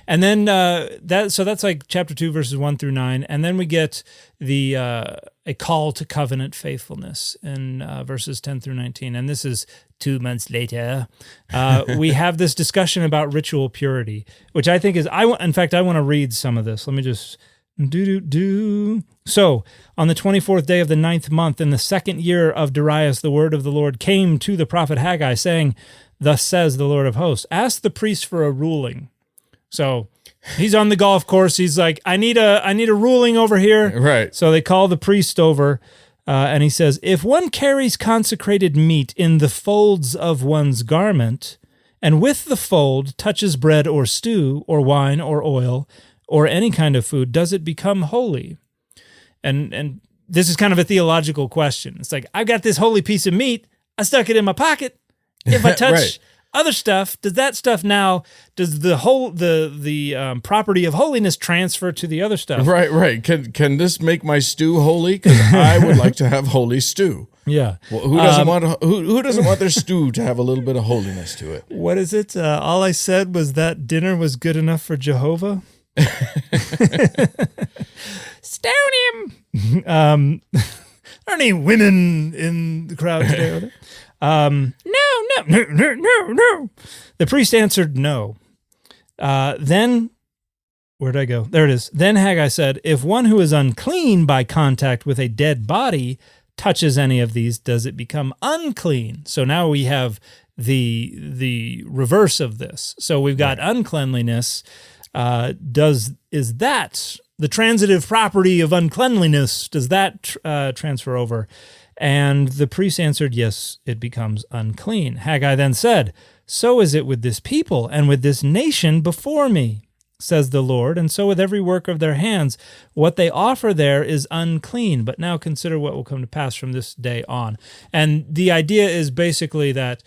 And then that's like chapter 2, verses 1 through 9, and then we get a call to covenant faithfulness in verses 10 through 19, and this is 2 months later. We have this discussion about ritual purity, which I think is I want to read some of this. Let me just do. So on the 24th day of the 9th month, in the 2nd year of Darius, the word of the Lord came to the prophet Haggai, saying, "Thus says the Lord of hosts, ask the priest for a ruling." So he's on the golf course. He's like, I need a ruling over here. Right. So they call the priest over, and he says, if one carries consecrated meat in the folds of one's garment, and with the fold touches bread or stew or wine or oil or any kind of food, does it become holy? And this is kind of a theological question. It's like, I've got this holy piece of meat. I stuck it in my pocket. If I touch other stuff, does the property of holiness transfer to the other stuff? Right. Can this make my stew holy? Because I would like to have holy stew. Yeah. Well, who doesn't want their stew to have a little bit of holiness to it? What is it? All I said was that dinner was good enough for Jehovah. Stone him. Are any women in the crowd today? No. The priest answered no. Then, where'd I go? There it is. Then Haggai said, if one who is unclean by contact with a dead body touches any of these, does it become unclean? So now we have the reverse of this. So we've got uncleanliness. Is that the transitive property of uncleanliness? Does that transfer over? And the priest answered, yes, it becomes unclean. Haggai then said, so is it with this people and with this nation before me, says the Lord, and so with every work of their hands. What they offer there is unclean, but now consider what will come to pass from this day on. And the idea is basically that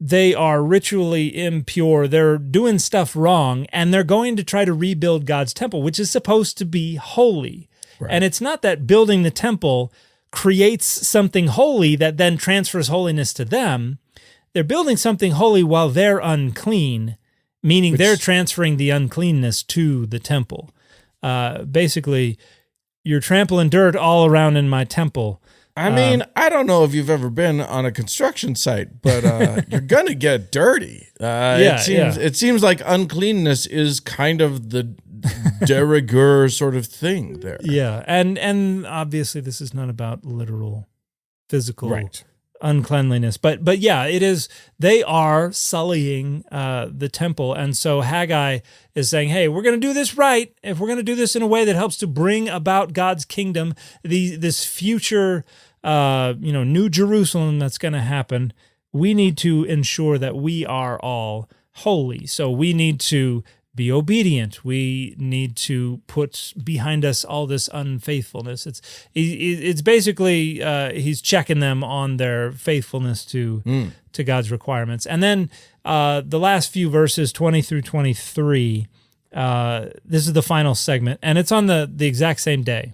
they are ritually impure, they're doing stuff wrong, and they're going to try to rebuild God's temple, which is supposed to be holy. Right. And it's not that building the temple creates something holy that then transfers holiness to them. They're building something holy while they're unclean, meaning they're transferring the uncleanness to the temple. Basically, you're trampling dirt all around in my temple. I mean, I don't know if you've ever been on a construction site, but you're going to get dirty. It seems like uncleanness is kind of the de rigueur sort of thing there. Yeah, and obviously this is not about literal physical uncleanliness, but yeah, it is. They are sullying the temple, and so Haggai is saying, hey, we're going to do this right. If we're going to do this in a way that helps to bring about God's kingdom, this future New Jerusalem that's going to happen, we need to ensure that we are all holy. So we need to be obedient. We need to put behind us all this unfaithfulness. It's basically he's checking them on their faithfulness to God's requirements. And then the last few verses, 20 through 23, this is the final segment, and it's on the exact same day.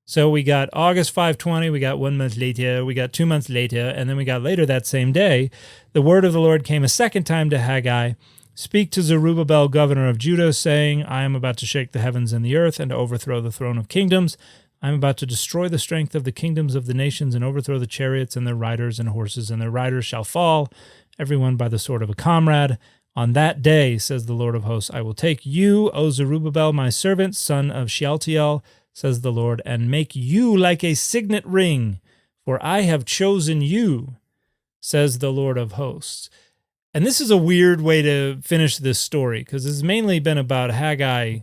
So we got August 5:20, we got 1 month later, we got 2 months later, and then we got later that same day, the word of the Lord came a second time to Haggai. Speak to Zerubbabel, governor of Judah, saying, I am about to shake the heavens and the earth and overthrow the throne of kingdoms. I am about to destroy the strength of the kingdoms of the nations and overthrow the chariots and their riders, and horses and their riders shall fall, everyone by the sword of a comrade. On that day, says the Lord of hosts, I will take you, O Zerubbabel, my servant, son of Shealtiel, says the Lord, and make you like a signet ring, for I have chosen you, says the Lord of hosts. And this is a weird way to finish this story, because it's mainly been about Haggai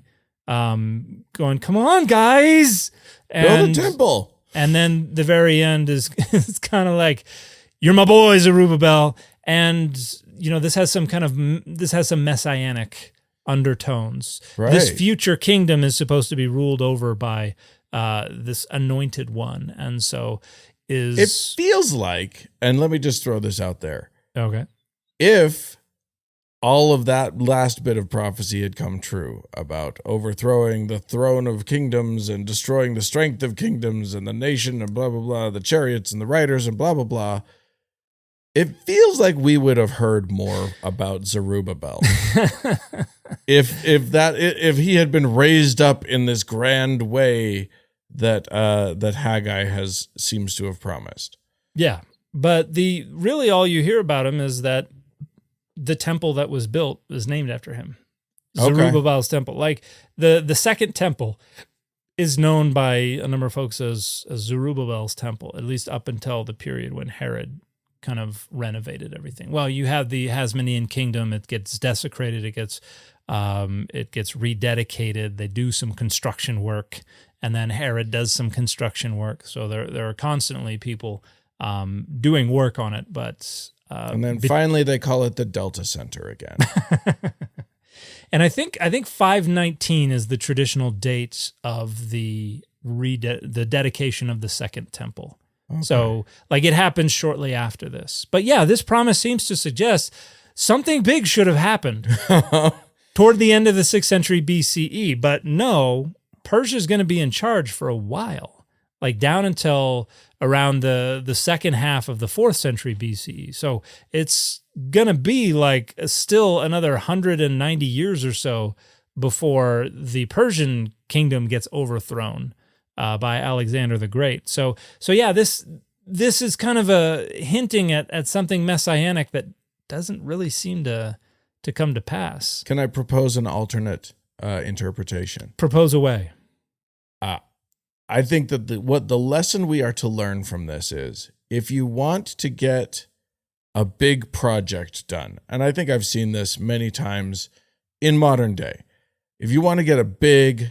going, come on, guys! Build a temple. And then the very end is it's kind of like, you're my boy, Zerubbabel. And, this has some messianic undertones. Right. This future kingdom is supposed to be ruled over by this anointed one. And so it feels like, and let me just throw this out there. Okay. If all of that last bit of prophecy had come true about overthrowing the throne of kingdoms and destroying the strength of kingdoms and the nation and blah, blah, blah, the chariots and the riders and blah, blah, blah, it feels like we would have heard more about Zerubbabel. if he had been raised up in this grand way that Haggai seems to have promised. Yeah, but really all you hear about him is that the temple that was built is named after him. Zerubbabel's temple. Like the second temple is known by a number of folks as Zerubbabel's temple, at least up until the period when Herod kind of renovated everything. Well, you have the Hasmonean kingdom. It gets desecrated. It gets rededicated. They do some construction work, and then Herod does some construction work. So there are constantly people doing work on it, but and then finally they call it the Delta Center again. And I think 519 is the traditional date of the dedication of the second temple. Okay. So, it happens shortly after this. But yeah, this promise seems to suggest something big should have happened toward the end of the 6th century BCE. But no, Persia's going to be in charge for a while, down until around the second half of the 4th century BCE. So it's going to be still another 190 years or so before the Persian kingdom gets overthrown by Alexander the Great. So yeah, this is kind of a hinting at something messianic that doesn't really seem to come to pass. Can I propose an alternate interpretation? Propose away. I think that what the lesson we are to learn from this is, if you want to get a big project done, and I think I've seen this many times in modern day, if you want to get a big,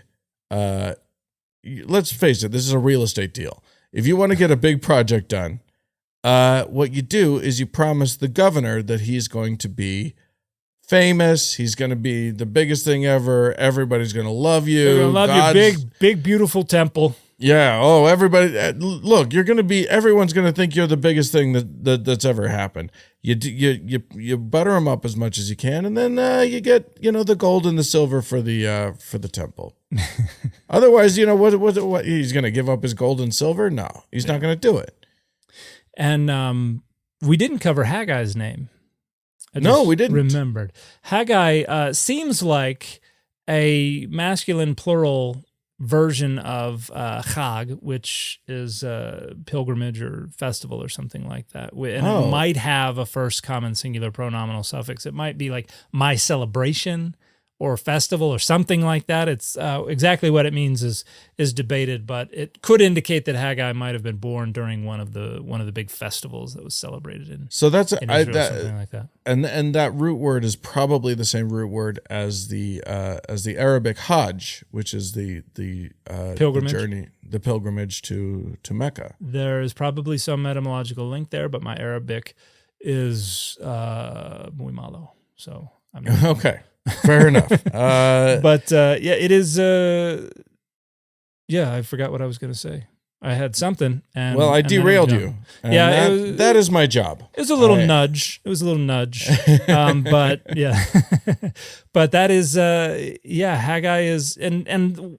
let's face it, this is a real estate deal. If you want to get a big project done, what you do is you promise the governor that he's going to be famous. He's going to be the biggest thing ever. Everybody's going to love you. They're going to love your big, beautiful temple. Yeah. Oh, everybody. Look, you're going to be. Everyone's going to think you're the biggest thing that's ever happened. You butter them up as much as you can, and then you get the gold and the silver for the temple. Otherwise, what he's going to give up his gold and silver? No, he's not going to do it. And we didn't cover Haggai's name. No, we didn't. Remembered. Haggai seems like a masculine plural version of Chag, which is a pilgrimage or festival or something like that. And it might have a first common singular pronominal suffix. It might be like my celebration or festival or something like that. It's exactly what it means is debated, but it could indicate that Haggai might have been born during one of the big festivals that was celebrated in. So that's in Israel, something like that. And that root word is probably the same root word as the Arabic Hajj, which is the pilgrimage, the pilgrimage to Mecca. There is probably some etymological link there, but my Arabic is muy malo, so I'm not okay. Fair enough. But it is. I forgot what I was going to say. I had something, and I derailed you. And that is my job. It was a little nudge. It was a little nudge. But yeah, but that is Haggai is, and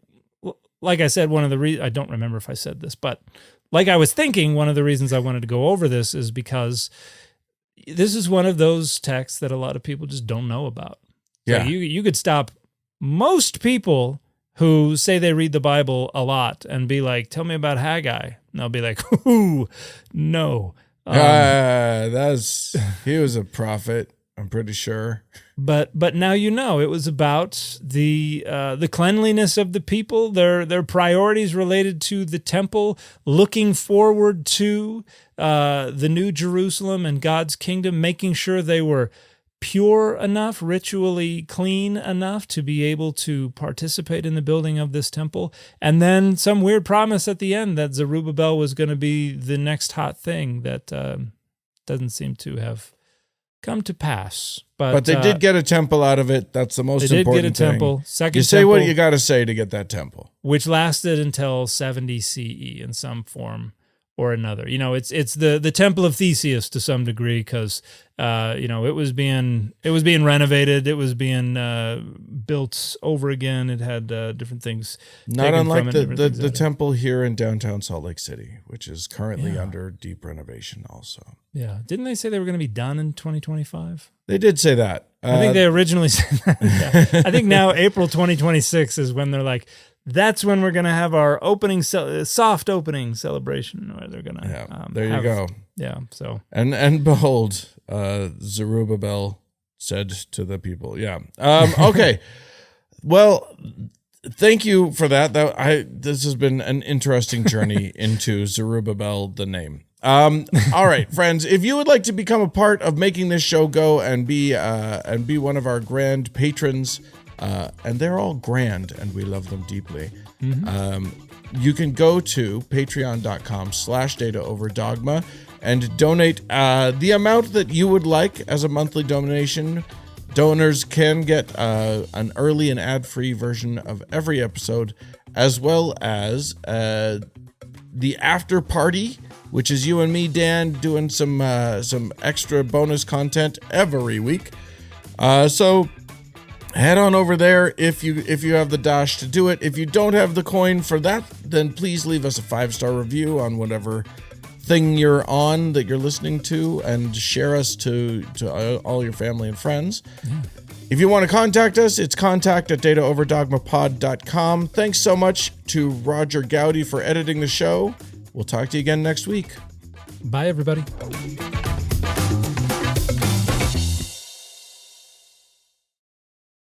like I said, one of the reasons I don't remember if I said this, but like I was thinking, one of the reasons I wanted to go over this is because this is one of those texts that a lot of people just don't know about. Yeah, so you could stop most people who say they read the Bible a lot and be like, "Tell me about Haggai." And they'll be like, "Ooh, no." He was a prophet, I'm pretty sure. But now it was about the cleanliness of the people, their priorities related to the temple, looking forward to the New Jerusalem and God's kingdom, making sure they were pure enough, ritually clean enough to be able to participate in the building of this temple. And then some weird promise at the end that Zerubbabel was going to be the next hot thing that doesn't seem to have come to pass. But they did get a temple out of it. That's the most important thing. They did get a temple. Second you say temple, what you got to say to get that temple. Which lasted until 70 CE in some form or another. It's the Temple of Theseus to some degree because it was being renovated. It was being built over again. It had different things. Not unlike the temple here in downtown Salt Lake City, which is currently under deep renovation also. Yeah. Didn't they say they were going to be done in 2025? They did say that. I think they originally said that. Yeah. I think now April 2026 is when they're like, that's when we're going to have our soft opening celebration, where they're going to. You go. Yeah. So. And behold, Zerubbabel said to the people, "Yeah, okay, well, thank you for that. This has been an interesting journey into Zerubbabel, the name." All right, friends, if you would like to become a part of making this show go and be one of our grand patrons. And they're all grand, and we love them deeply. Mm-hmm. You can go to patreon.com/Data Over Dogma and donate the amount that you would like as a monthly donation. Donors can get an early and ad-free version of every episode, as well as the after party, which is you and me, Dan, doing some extra bonus content every week. So head on over there if you have the dash to do it. If you don't have the coin for that, then please leave us a 5-star review on whatever thing you're on that you're listening to, and share us to all your family and friends. Yeah. If you want to contact us, it's contact@dataoverdogmapod.com. Thanks so much to Roger Gowdy for editing the show. We'll talk to you again next week. Bye, everybody.